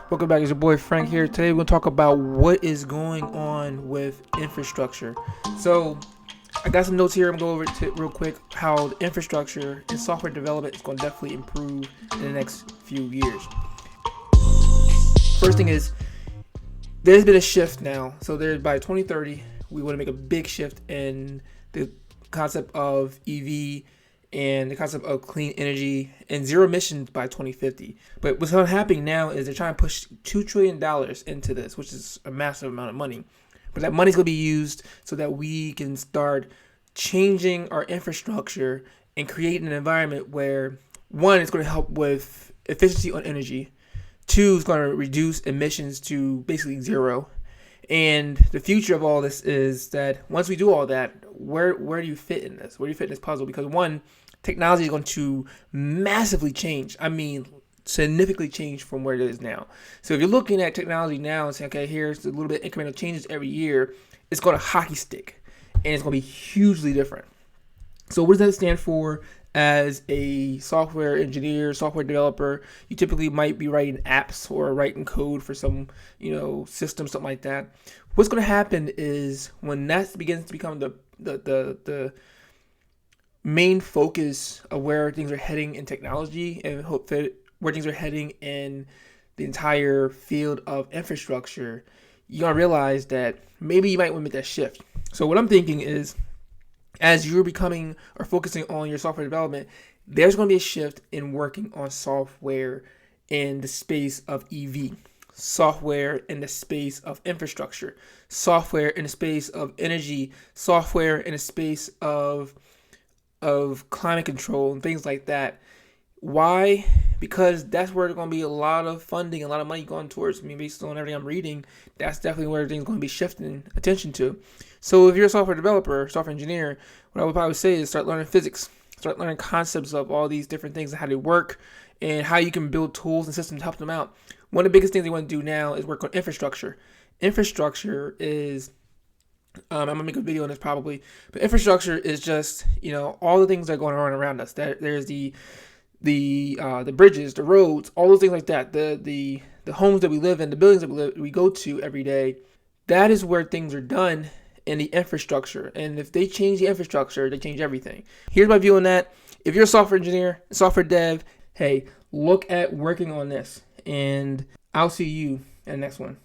Welcome back, it's your boy Frank here. Today we're going to talk about what is going on with infrastructure. So I got some notes here. I'm going to go over it real quick how the infrastructure and software development is going to definitely improve in the next few years. First thing is, there's been a shift now. So by 2030, we want to make a big shift in the concept of EV and the concept of clean energy and zero emissions by 2050. But what's happening now is they're trying to push $2 trillion into this, which is a massive amount of money. But that money's going to be used so that we can start changing our infrastructure and create an environment where, one, it's going to help with efficiency on energy. Two, it's going to reduce emissions to basically zero. And the future of all this is that once we do all that, where do you fit in this? Where do you fit in this puzzle? Because one, technology is going to massively change. I mean, significantly change from where it is now. So if you're looking at technology now and saying, okay, here's a little bit incremental changes every year, it's going to hockey stick and it's going to be hugely different. So what does that stand for? As a software engineer, software developer, you typically might be writing apps or writing code for some, system, something like that. What's going to happen is when that begins to become the main focus of where things are heading in technology and where things are heading in the entire field of infrastructure, you're going to realize that maybe you might want to make that shift. So what I'm thinking is, as you're becoming or focusing on your software development, there's going to be a shift in working on software in the space of EV, software in the space of infrastructure, software in the space of energy, software in the space of climate control and things like that. Why? Because that's where there's going to be a lot of funding, a lot of money going towards. I mean, based on everything I'm reading, that's definitely where everything's going to be shifting attention to. So if you're a software developer, software engineer, what I would probably say is start learning physics, start learning concepts of all these different things and how they work and how you can build tools and systems to help them out. One of the biggest things they want to do now is work on infrastructure. Infrastructure is I'm gonna make a video on this probably, but infrastructure is just all the things that are going on around us. There's the bridges, the roads, all those things like that. The homes that we live in, the buildings that we go to every day. That is where things are done in the infrastructure. And if they change the infrastructure, they change everything. Here's my view on that. If you're a software engineer, software dev, hey, look at working on this, and I'll see you in the next one.